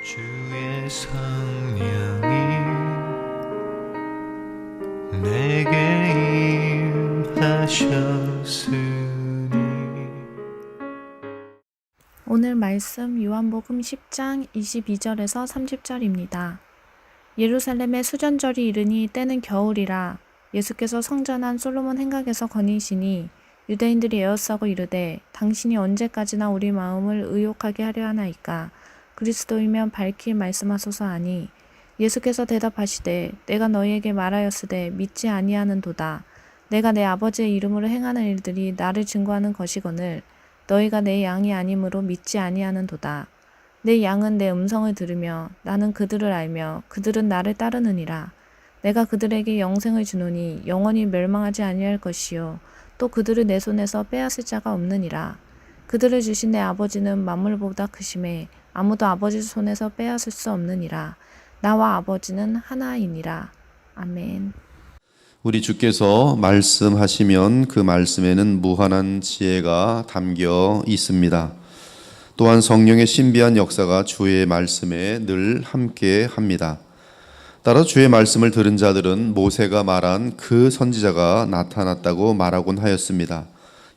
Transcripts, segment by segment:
주의 성령이 내게 임하셨으니. 오늘 말씀 요한복음 10장 22절에서 30절입니다. 예루살렘에 수전절이 이르니 때는 겨울이라. 예수께서 성전한 솔로몬 행각에서 거니시니 유대인들이 에워싸고 이르되 당신이 언제까지나 우리 마음을 의욕하게 하려 하나이까. 그리스도이면 밝히 말씀하소서 하니 예수께서 대답하시되 내가 너희에게 말하였으되 믿지 아니하는도다. 내가 내 아버지의 이름으로 행하는 일들이 나를 증거하는 것이거늘 너희가 내 양이 아니므로 믿지 아니하는도다. 내 양은 내 음성을 들으며 나는 그들을 알며 그들은 나를 따르느니라. 내가 그들에게 영생을 주노니 영원히 멸망하지 아니할 것이요 또 그들을 내 손에서 빼앗을 자가 없느니라. 그들을 주신 내 아버지는 만물보다 크심에 아무도 아버지 손에서 빼앗을 수 없느니라. 나와 아버지는 하나이니라. 아멘. 우리 주께서 말씀하시면 그 말씀에는 무한한 지혜가 담겨 있습니다. 또한 성령의 신비한 역사가 주의 말씀에 늘 함께 합니다. 따라 주의 말씀을 들은 자들은 모세가 말한 그 선지자가 나타났다고 말하곤 하였습니다.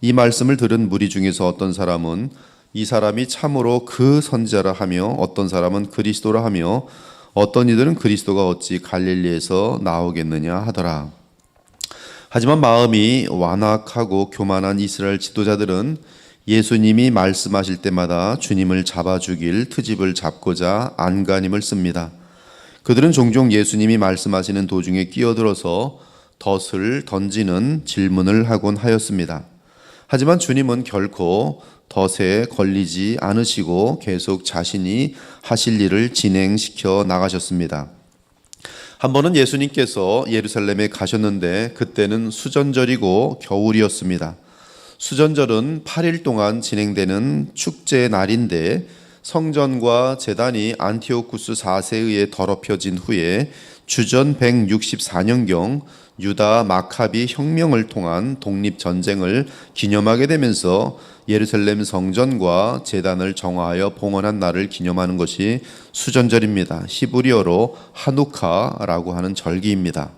이 말씀을 들은 무리 중에서 어떤 사람은 이 사람이 참으로 그 선지자라 하며 어떤 사람은 그리스도라 하며 어떤 이들은 그리스도가 어찌 갈릴리에서 나오겠느냐 하더라. 하지만 마음이 완악하고 교만한 이스라엘 지도자들은 예수님이 말씀하실 때마다 주님을 잡아 죽일 트집을 잡고자 안간힘을 씁니다. 그들은 종종 예수님이 말씀하시는 도중에 끼어들어서 덫을 던지는 질문을 하곤 하였습니다. 하지만 주님은 결코 덫에 걸리지 않으시고 계속 자신이 하실 일을 진행시켜 나가셨습니다. 한 번은 예수님께서 예루살렘에 가셨는데 그때는 수전절이고 겨울이었습니다. 수전절은 8일 동안 진행되는 축제의 날인데 성전과 제단이 안티오쿠스 4세에 의해 더럽혀진 후에 주전 164년경 유다 마카비 혁명을 통한 독립전쟁을 기념하게 되면서 예루살렘 성전과 제단을 정화하여 봉헌한 날을 기념하는 것이 수전절입니다. 히브리어로 하누카라고 하는 절기입니다.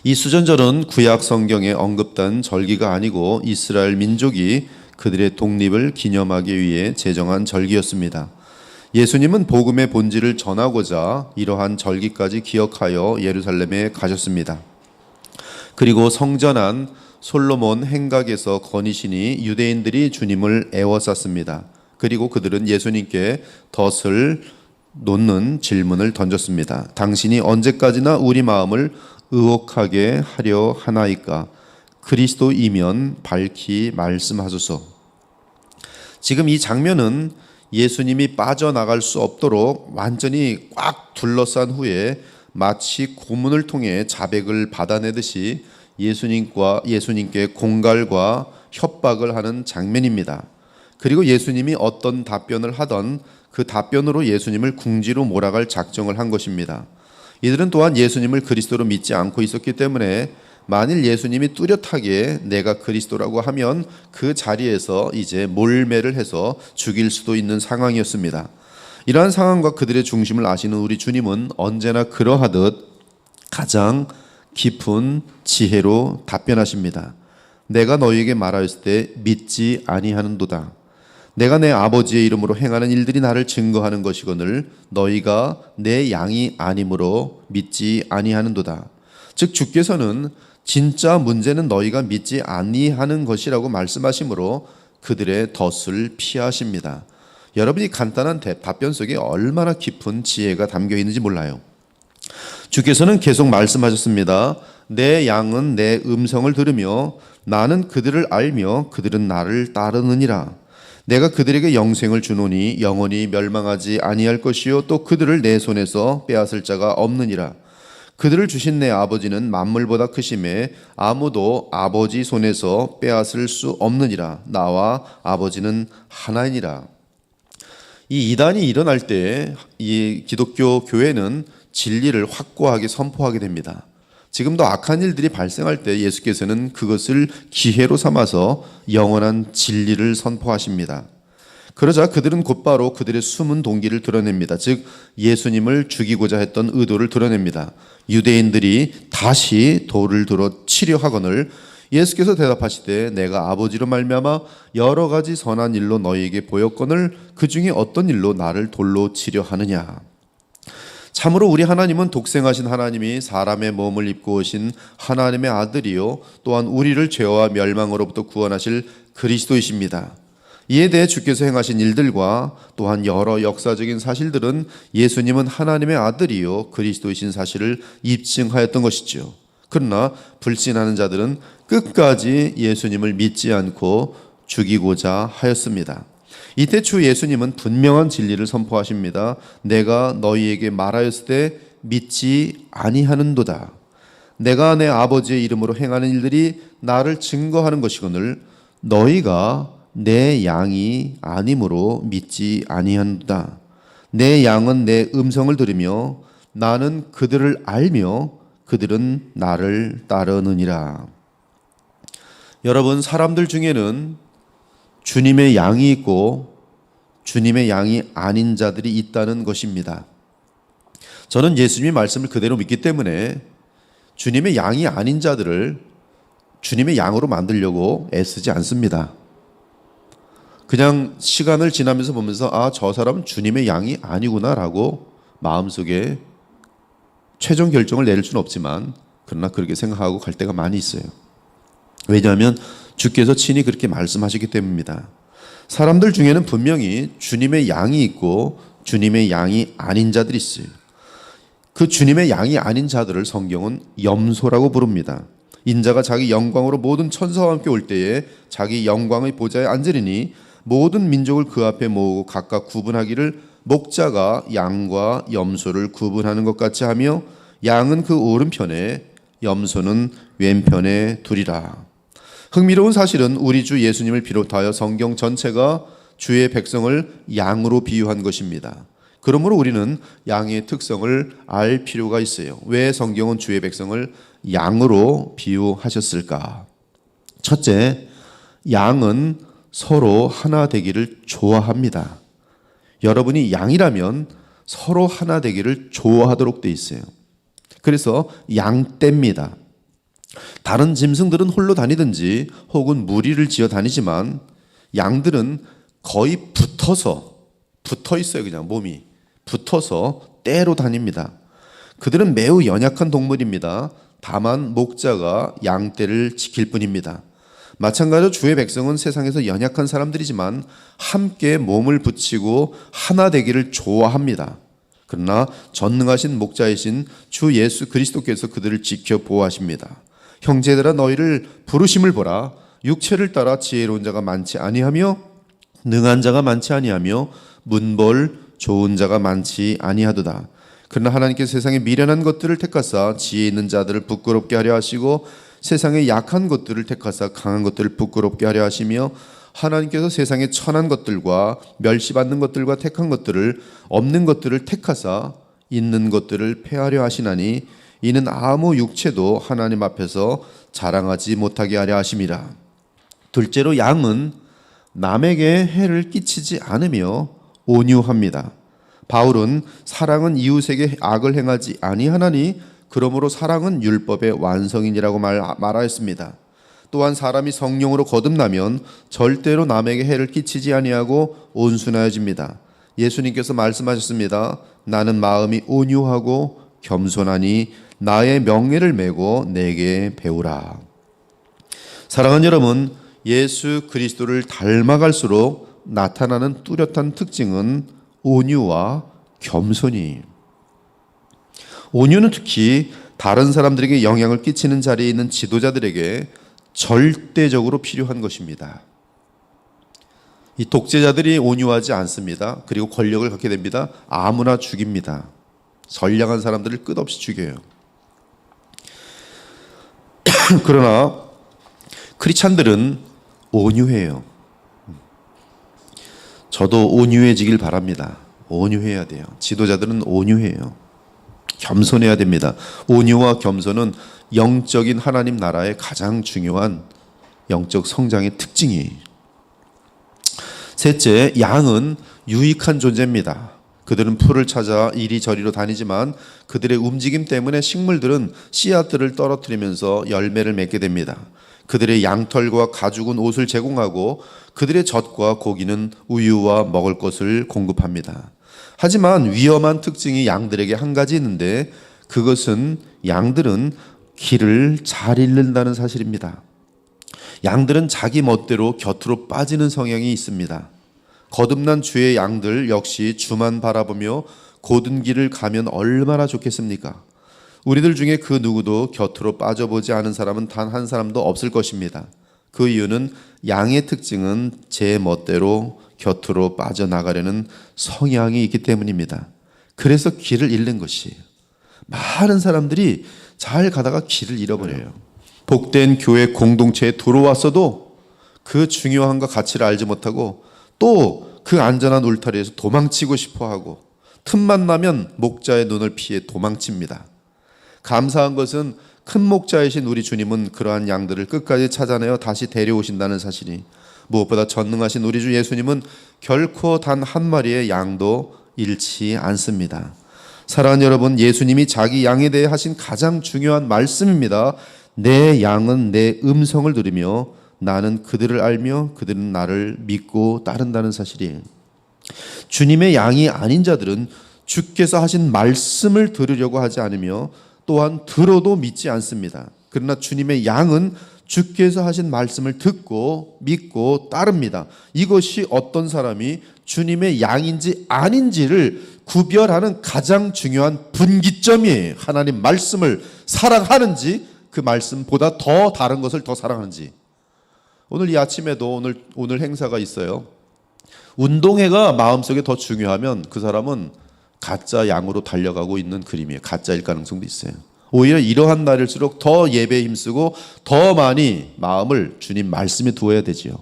이 수전절은 구약 성경에 언급된 절기가 아니고 이스라엘 민족이 그들의 독립을 기념하기 위해 제정한 절기였습니다. 예수님은 복음의 본질을 전하고자 이러한 절기까지 기억하여 예루살렘에 가셨습니다. 그리고 성전한 솔로몬 행각에서 거니시니 유대인들이 주님을 애워쌌습니다. 그리고 그들은 예수님께 덫을 놓는 질문을 던졌습니다. 당신이 언제까지나 우리 마음을 의혹하게 하려 하나이까? 그리스도이면 밝히 말씀하소서. 지금 이 장면은 예수님이 빠져나갈 수 없도록 완전히 꽉 둘러싼 후에 마치 고문을 통해 자백을 받아내듯이 예수님께 공갈과 협박을 하는 장면입니다. 그리고 예수님이 어떤 답변을 하던 그 답변으로 예수님을 궁지로 몰아갈 작정을 한 것입니다. 이들은 또한 예수님을 그리스도로 믿지 않고 있었기 때문에 만일 예수님이 뚜렷하게 내가 그리스도라고 하면 그 자리에서 이제 몰매를 해서 죽일 수도 있는 상황이었습니다. 이러한 상황과 그들의 중심을 아시는 우리 주님은 언제나 그러하듯 가장 깊은 지혜로 답변하십니다. 내가 너희에게 말하였을 때 믿지 아니하는도다. 내가 내 아버지의 이름으로 행하는 일들이 나를 증거하는 것이거늘 너희가 내 양이 아니므로 믿지 아니하는도다. 즉 주께서는 진짜 문제는 너희가 믿지 아니하는 것이라고 말씀하시므로 그들의 덫을 피하십니다. 여러분이 간단한 답변 속에 얼마나 깊은 지혜가 담겨 있는지 몰라요. 주께서는 계속 말씀하셨습니다. 내 양은 내 음성을 들으며 나는 그들을 알며 그들은 나를 따르느니라. 내가 그들에게 영생을 주노니 영원히 멸망하지 아니할 것이요 또 그들을 내 손에서 빼앗을 자가 없느니라. 그들을 주신 내 아버지는 만물보다 크심에 아무도 아버지 손에서 빼앗을 수 없느니라. 나와 아버지는 하나이니라. 이 이단이 일어날 때 이 기독교 교회는 진리를 확고하게 선포하게 됩니다. 지금도 악한 일들이 발생할 때 예수께서는 그것을 기회로 삼아서 영원한 진리를 선포하십니다. 그러자 그들은 곧바로 그들의 숨은 동기를 드러냅니다. 즉 예수님을 죽이고자 했던 의도를 드러냅니다. 유대인들이 다시 돌을 들어 치려 하거늘 예수께서 대답하시되 내가 아버지로 말미암아 여러 가지 선한 일로 너희에게 보였거늘 그 중에 어떤 일로 나를 돌로 치려 하느냐. 참으로 우리 하나님은 독생하신 하나님이 사람의 몸을 입고 오신 하나님의 아들이요 또한 우리를 죄와 멸망으로부터 구원하실 그리스도이십니다. 이에 대해 주께서 행하신 일들과 또한 여러 역사적인 사실들은 예수님은 하나님의 아들이요 그리스도이신 사실을 입증하였던 것이죠. 그러나 불신하는 자들은 끝까지 예수님을 믿지 않고 죽이고자 하였습니다. 이때 주 예수님은 분명한 진리를 선포하십니다. 내가 너희에게 말하였을 때 믿지 아니하는도다. 내가 내 아버지의 이름으로 행하는 일들이 나를 증거하는 것이거늘 너희가 내 양이 아니므로 믿지 아니한다. 내 양은 내 음성을 들으며 나는 그들을 알며 그들은 나를 따르느니라. 여러분, 사람들 중에는 주님의 양이 있고 주님의 양이 아닌 자들이 있다는 것입니다. 저는 예수님의 말씀을 그대로 믿기 때문에 주님의 양이 아닌 자들을 주님의 양으로 만들려고 애쓰지 않습니다. 그냥 시간을 지나면서 보면서 저 사람은 주님의 양이 아니구나라고 마음속에 최종 결정을 내릴 수는 없지만 그러나 그렇게 생각하고 갈 때가 많이 있어요. 왜냐하면 주께서 친히 그렇게 말씀하시기 때문입니다. 사람들 중에는 분명히 주님의 양이 있고 주님의 양이 아닌 자들이 있어요. 그 주님의 양이 아닌 자들을 성경은 염소라고 부릅니다. 인자가 자기 영광으로 모든 천사와 함께 올 때에 자기 영광의 보좌에 앉으리니 모든 민족을 그 앞에 모으고 각각 구분하기를 목자가 양과 염소를 구분하는 것 같이 하며 양은 그 오른편에 염소는 왼편에 두리라. 흥미로운 사실은 우리 주 예수님을 비롯하여 성경 전체가 주의 백성을 양으로 비유한 것입니다. 그러므로 우리는 양의 특성을 알 필요가 있어요. 왜 성경은 주의 백성을 양으로 비유하셨을까? 첫째, 양은 서로 하나 되기를 좋아합니다. 여러분이 양이라면 서로 하나 되기를 좋아하도록 돼 있어요. 그래서 양떼입니다. 다른 짐승들은 홀로 다니든지 혹은 무리를 지어 다니지만 양들은 거의 붙어 있어요. 그냥 몸이 붙어서 떼로 다닙니다. 그들은 매우 연약한 동물입니다. 다만 목자가 양떼를 지킬 뿐입니다. 마찬가지로 주의 백성은 세상에서 연약한 사람들이지만 함께 몸을 붙이고 하나 되기를 좋아합니다. 그러나 전능하신 목자이신 주 예수 그리스도께서 그들을 지켜 보호하십니다. 형제들아 너희를 부르심을 보라. 육체를 따라 지혜로운 자가 많지 아니하며 능한 자가 많지 아니하며 문벌 좋은 자가 많지 아니하도다. 그러나 하나님께서 세상의 미련한 것들을 택하사 지혜 있는 자들을 부끄럽게 하려 하시고 세상의 약한 것들을 택하사 강한 것들을 부끄럽게 하려 하시며 하나님께서 세상의 천한 것들과 멸시받는 것들과 택한 것들을 없는 것들을 택하사 있는 것들을 폐하려 하시나니 이는 아무 육체도 하나님 앞에서 자랑하지 못하게 하려 하심이라. 둘째로 양은 남에게 해를 끼치지 않으며 온유합니다. 바울은 사랑은 이웃에게 악을 행하지 아니하나니 그러므로 사랑은 율법의 완성이니라고 말하였습니다. 또한 사람이 성령으로 거듭나면 절대로 남에게 해를 끼치지 아니하고 온순하여집니다. 예수님께서 말씀하셨습니다. 나는 마음이 온유하고 겸손하니 나의 명예를 메고 내게 배우라. 사랑하는 여러분, 예수 그리스도를 닮아갈수록 나타나는 뚜렷한 특징은 온유와 겸손이. 온유는 특히 다른 사람들에게 영향을 끼치는 자리에 있는 지도자들에게 절대적으로 필요한 것입니다. 이 독재자들이 온유하지 않습니다. 그리고 권력을 갖게 됩니다. 아무나 죽입니다. 선량한 사람들을 끝없이 죽여요. 그러나 크리스찬들은 온유해요. 저도 온유해지길 바랍니다. 온유해야 돼요. 지도자들은 온유해요. 겸손해야 됩니다. 온유와 겸손은 영적인 하나님 나라의 가장 중요한 영적 성장의 특징이에요. 셋째, 양은 유익한 존재입니다. 그들은 풀을 찾아 이리저리로 다니지만 그들의 움직임 때문에 식물들은 씨앗들을 떨어뜨리면서 열매를 맺게 됩니다. 그들의 양털과 가죽은 옷을 제공하고 그들의 젖과 고기는 우유와 먹을 것을 공급합니다. 하지만 위험한 특징이 양들에게 한 가지 있는데 그것은 양들은 길을 잘 잃는다는 사실입니다. 양들은 자기 멋대로 곁으로 빠지는 성향이 있습니다. 거듭난 주의 양들 역시 주만 바라보며 곧은 길을 가면 얼마나 좋겠습니까? 우리들 중에 그 누구도 곁으로 빠져보지 않은 사람은 단 한 사람도 없을 것입니다. 그 이유는 양의 특징은 제 멋대로 곁으로 빠져나가려는 성향이 있기 때문입니다. 그래서 길을 잃는 것이에요. 많은 사람들이 잘 가다가 길을 잃어버려요. 복된 교회 공동체에 들어왔어도 그 중요함과 가치를 알지 못하고 또 그 안전한 울타리에서 도망치고 싶어하고 틈만 나면 목자의 눈을 피해 도망칩니다. 감사한 것은 큰 목자이신 우리 주님은 그러한 양들을 끝까지 찾아내어 다시 데려오신다는 사실이, 무엇보다 전능하신 우리 주 예수님은 결코 단 한 마리의 양도 잃지 않습니다. 사랑하는 여러분, 예수님이 자기 양에 대해 하신 가장 중요한 말씀입니다. 내 양은 내 음성을 들으며 나는 그들을 알며 그들은 나를 믿고 따른다는 사실이에요. 주님의 양이 아닌 자들은 주께서 하신 말씀을 들으려고 하지 않으며 또한 들어도 믿지 않습니다. 그러나 주님의 양은 주께서 하신 말씀을 듣고 믿고 따릅니다. 이것이 어떤 사람이 주님의 양인지 아닌지를 구별하는 가장 중요한 분기점이에요. 하나님 말씀을 사랑하는지 그 말씀보다 더 다른 것을 더 사랑하는지. 오늘 이 아침에도 오늘 행사가 있어요. 운동회가 마음속에 더 중요하면 그 사람은 가짜 양으로 달려가고 있는 그림이에요. 가짜일 가능성도 있어요. 오히려 이러한 날일수록 더 예배에 힘쓰고 더 많이 마음을 주님 말씀에 두어야 되지요.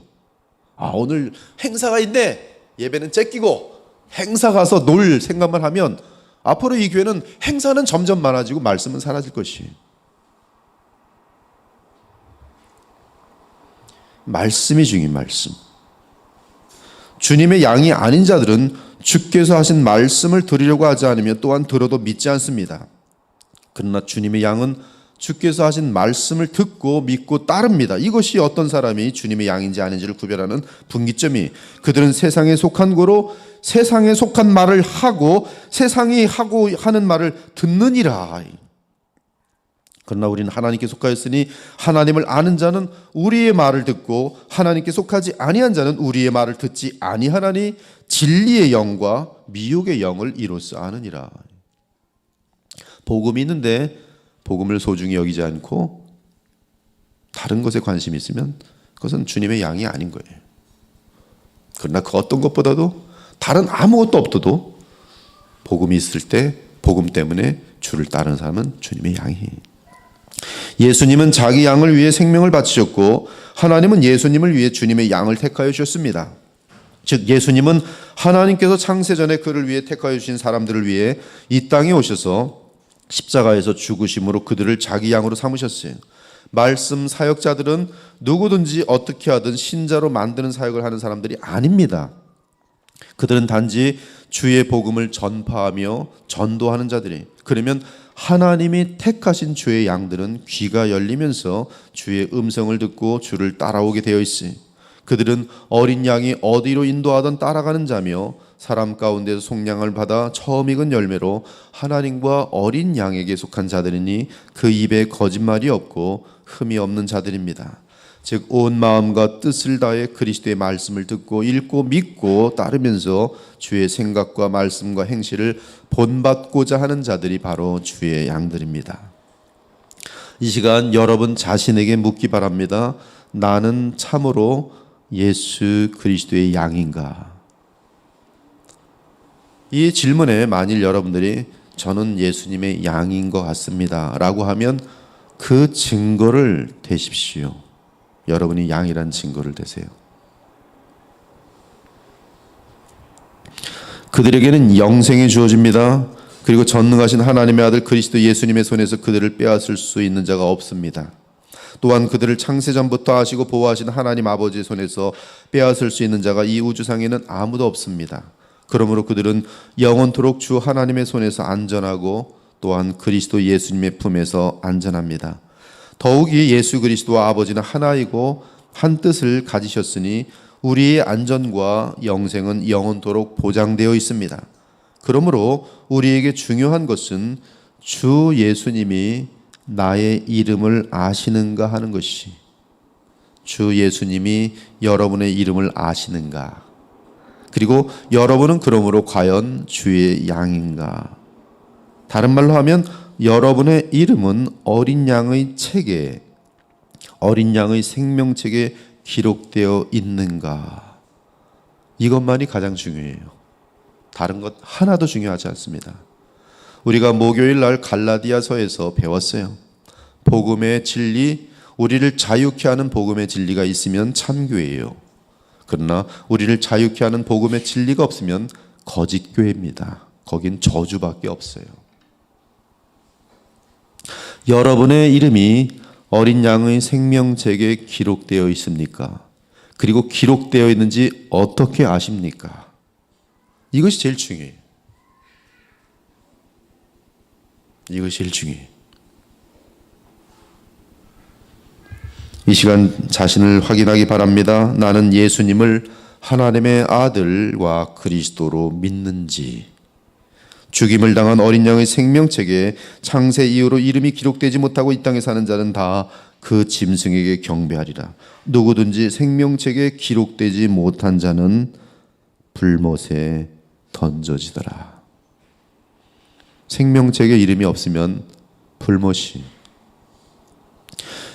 오늘 행사가 있네. 예배는 째끼고 행사 가서 놀 생각만 하면 앞으로 이 교회는 행사는 점점 많아지고 말씀은 사라질 것이에요. 말씀이 중요해요. 말씀. 주님의 양이 아닌 자들은 주께서 하신 말씀을 들으려고 하지 않으며 또한 들어도 믿지 않습니다. 그러나 주님의 양은 주께서 하신 말씀을 듣고 믿고 따릅니다. 이것이 어떤 사람이 주님의 양인지 아닌지를 구별하는 분기점이, 그들은 세상에 속한 고로 세상에 속한 말을 하고 세상이 하고 하는 말을 듣느니라. 그러나 우리는 하나님께 속하였으니 하나님을 아는 자는 우리의 말을 듣고 하나님께 속하지 아니한 자는 우리의 말을 듣지 아니하나니 진리의 영과 미혹의 영을 이로써 아느니라. 복음이 있는데 복음을 소중히 여기지 않고 다른 것에 관심이 있으면 그것은 주님의 양이 아닌 거예요. 그러나 그 어떤 것보다도 다른 아무것도 없어도 복음이 있을 때 복음 때문에 주를 따르는 사람은 주님의 양이에요. 예수님은 자기 양을 위해 생명을 바치셨고 하나님은 예수님을 위해 주님의 양을 택하여 주셨습니다. 즉 예수님은 하나님께서 창세전에 그를 위해 택하여 주신 사람들을 위해 이 땅에 오셔서 십자가에서 죽으심으로 그들을 자기 양으로 삼으셨어요. 말씀 사역자들은 누구든지 어떻게 하든 신자로 만드는 사역을 하는 사람들이 아닙니다. 그들은 단지 주의 복음을 전파하며 전도하는 자들이에요. 그러면 하나님이 택하신 주의 양들은 귀가 열리면서 주의 음성을 듣고 주를 따라오게 되어 있어요. 그들은 어린 양이 어디로 인도하든 따라가는 자며 사람 가운데서 속량을 받아 처음 익은 열매로 하나님과 어린 양에게 속한 자들이니 그 입에 거짓말이 없고 흠이 없는 자들입니다. 즉 온 마음과 뜻을 다해 그리스도의 말씀을 듣고 읽고 믿고 따르면서 주의 생각과 말씀과 행실을 본받고자 하는 자들이 바로 주의 양들입니다. 이 시간 여러분 자신에게 묻기 바랍니다. 나는 참으로 예수 그리스도의 양인가? 이 질문에 만일 여러분들이 저는 예수님의 양인 것 같습니다 라고 하면 그 증거를 대십시오. 여러분이 양이란 증거를 대세요. 그들에게는 영생이 주어집니다. 그리고 전능하신 하나님의 아들 그리스도 예수님의 손에서 그들을 빼앗을 수 있는 자가 없습니다. 또한 그들을 창세전부터 아시고 보호하신 하나님 아버지의 손에서 빼앗을 수 있는 자가 이 우주상에는 아무도 없습니다. 그러므로 그들은 영원토록 주 하나님의 손에서 안전하고 또한 그리스도 예수님의 품에서 안전합니다. 더욱이 예수 그리스도와 아버지는 하나이고 한 뜻을 가지셨으니 우리의 안전과 영생은 영원토록 보장되어 있습니다. 그러므로 우리에게 중요한 것은 주 예수님이 나의 이름을 아시는가 하는 것이, 주 예수님이 여러분의 이름을 아시는가, 그리고 여러분은 그러므로 과연 주의 양인가. 다른 말로 하면 여러분의 이름은 어린 양의 책에, 어린 양의 생명책에 기록되어 있는가. 이것만이 가장 중요해요. 다른 것 하나도 중요하지 않습니다. 우리가 목요일 날 갈라디아서에서 배웠어요. 복음의 진리, 우리를 자유케 하는 복음의 진리가 있으면 참교회예요. 그러나 우리를 자유케 하는 복음의 진리가 없으면 거짓 교회입니다. 거긴 저주밖에 없어요. 여러분의 이름이 어린 양의 생명책에 기록되어 있습니까? 그리고 기록되어 있는지 어떻게 아십니까? 이것이 제일 중요해요. 이것이 제일 중요해요. 이 시간 자신을 확인하기 바랍니다. 나는 예수님을 하나님의 아들과 그리스도로 믿는지. 죽임을 당한 어린 양의 생명책에 창세 이후로 이름이 기록되지 못하고 이 땅에 사는 자는 다 그 짐승에게 경배하리라. 누구든지 생명책에 기록되지 못한 자는 불못에 던져지더라. 생명책에 이름이 없으면 불못이.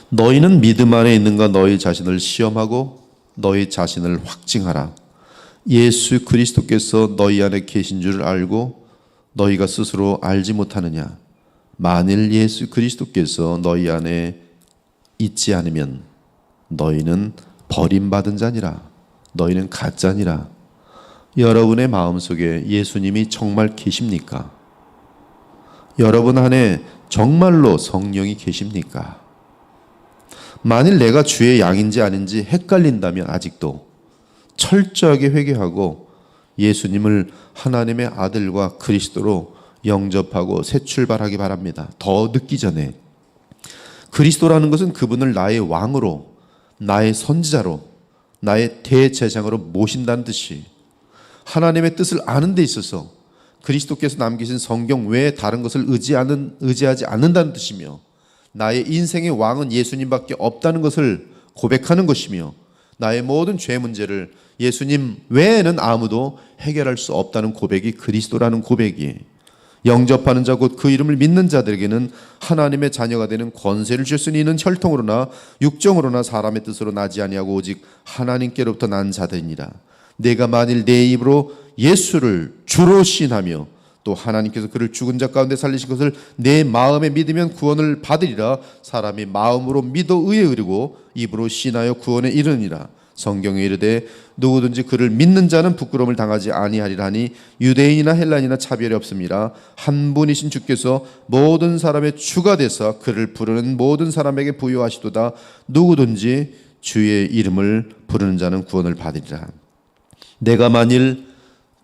너희는 믿음 안에 있는가 너희 자신을 시험하고 너희 자신을 확증하라. 예수 그리스도께서 너희 안에 계신 줄 알고 너희가 스스로 알지 못하느냐. 만일 예수 그리스도께서 너희 안에 있지 않으면 너희는 버림받은 자니라. 너희는 가짜니라. 여러분의 마음속에 예수님이 정말 계십니까? 여러분 안에 정말로 성령이 계십니까? 만일 내가 주의 양인지 아닌지 헷갈린다면 아직도 철저하게 회개하고 예수님을 하나님의 아들과 그리스도로 영접하고 새 출발하기 바랍니다. 더 늦기 전에. 그리스도라는 것은 그분을 나의 왕으로, 나의 선지자로, 나의 대제사장으로 모신다는 뜻이, 하나님의 뜻을 아는 데 있어서 그리스도께서 남기신 성경 외에 다른 것을 의지하지 않는다는 뜻이며, 나의 인생의 왕은 예수님밖에 없다는 것을 고백하는 것이며, 나의 모든 죄 문제를 예수님 외에는 아무도 해결할 수 없다는 고백이 그리스도라는 고백이에요. 영접하는 자 곧 그 이름을 믿는 자들에게는 하나님의 자녀가 되는 권세를 주셨으니 이는 혈통으로나 육정으로나 사람의 뜻으로 나지 아니하고 오직 하나님께로부터 난 자들이니라. 내가 만일 내 입으로 예수를 주로 시인하며 또 하나님께서 그를 죽은 자 가운데 살리신 것을 내 마음에 믿으면 구원을 받으리라. 사람이 마음으로 믿어 의에 이르고 입으로 시인하여 구원에 이르니라. 성경에 이르되 누구든지 그를 믿는 자는 부끄러움을 당하지 아니하리라 하니 유대인이나 헬라인이나 차별이 없습니다. 한 분이신 주께서 모든 사람의 주가 되사 그를 부르는 모든 사람에게 부여하시도다. 누구든지 주의 이름을 부르는 자는 구원을 받으리라. 내가 만일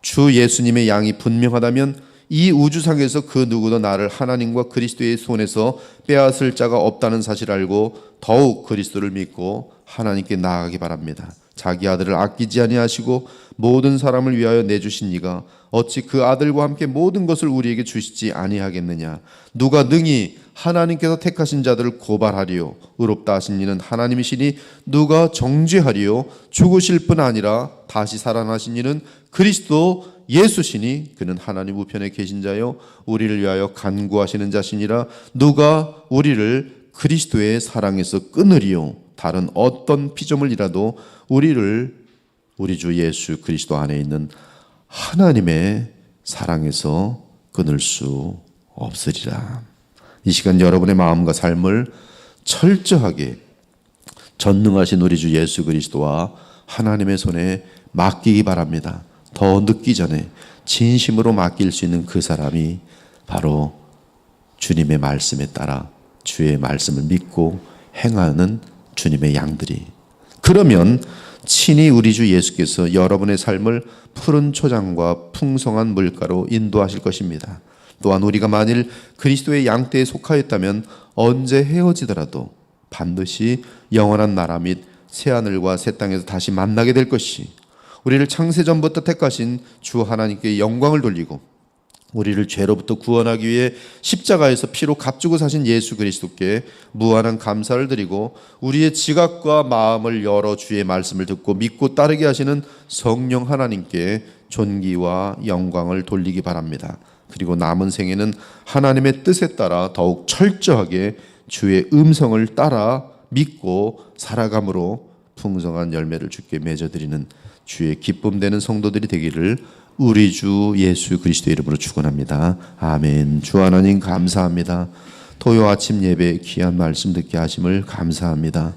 주 예수님의 양이 분명하다면 이 우주상에서 그 누구도 나를 하나님과 그리스도의 손에서 빼앗을 자가 없다는 사실을 알고 더욱 그리스도를 믿고 하나님께 나아가기 바랍니다. 자기 아들을 아끼지 아니하시고 모든 사람을 위하여 내주신 이가 어찌 그 아들과 함께 모든 것을 우리에게 주시지 아니하겠느냐. 누가 능히 하나님께서 택하신 자들을 고발하리요. 의롭다 하신 이는 하나님이시니 누가 정죄하리요. 죽으실 뿐 아니라 다시 살아나신 이는 그리스도 예수시니 그는 하나님 우편에 계신 자요 우리를 위하여 간구하시는 자시니라. 누가 우리를 그리스도의 사랑에서 끊으리요. 다른 어떤 피조물이라도 우리를 우리 주 예수 그리스도 안에 있는 하나님의 사랑에서 끊을 수 없으리라. 이 시간 여러분의 마음과 삶을 철저하게 전능하신 우리 주 예수 그리스도와 하나님의 손에 맡기기 바랍니다. 더 늦기 전에 진심으로 맡길 수 있는 그 사람이 바로 주님의 말씀에 따라 주의 말씀을 믿고 행하는 주님의 양들이. 그러면 친히 우리 주 예수께서 여러분의 삶을 푸른 초장과 풍성한 물가로 인도하실 것입니다. 또한 우리가 만일 그리스도의 양떼에 속하였다면 언제 헤어지더라도 반드시 영원한 나라 및 새하늘과 새 땅에서 다시 만나게 될 것이, 우리를 창세전부터 택하신 주 하나님께 영광을 돌리고 우리를 죄로부터 구원하기 위해 십자가에서 피로 값주고 사신 예수 그리스도께 무한한 감사를 드리고 우리의 지각과 마음을 열어 주의 말씀을 듣고 믿고 따르게 하시는 성령 하나님께 존귀와 영광을 돌리기 바랍니다. 그리고 남은 생에는 하나님의 뜻에 따라 더욱 철저하게 주의 음성을 따라 믿고 살아감으로 풍성한 열매를 주께 맺어드리는 주의 기쁨되는 성도들이 되기를 우리 주 예수 그리스도의 이름으로 축원합니다. 아멘. 주 하나님 감사합니다. 토요 아침 예배 귀한 말씀 듣게 하심을 감사합니다.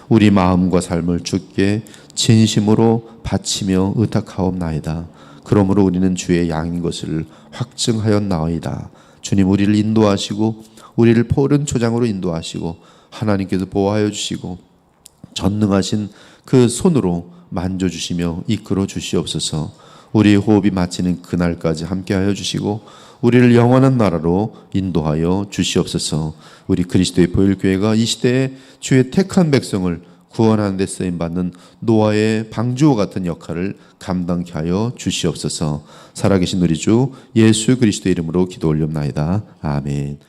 우리 마음과 삶을 주께 진심으로 바치며 의탁하옵나이다. 그러므로 우리는 주의 양인 것을 확증하였나이다. 주님, 우리를 인도하시고 우리를 푸른 초장으로 인도하시고 하나님께서 보호하여 주시고 전능하신 그 손으로 만져주시며 이끌어 주시옵소서. 우리의 호흡이 마치는 그날까지 함께하여 주시고 우리를 영원한 나라로 인도하여 주시옵소서. 우리 그리스도의 보혈교회가 이 시대에 주의 택한 백성을 구원하는 데 쓰임받는 노아의 방주와 같은 역할을 감당케 하여 주시옵소서. 살아계신 우리 주 예수 그리스도의 이름으로 기도 올렵나이다. 아멘.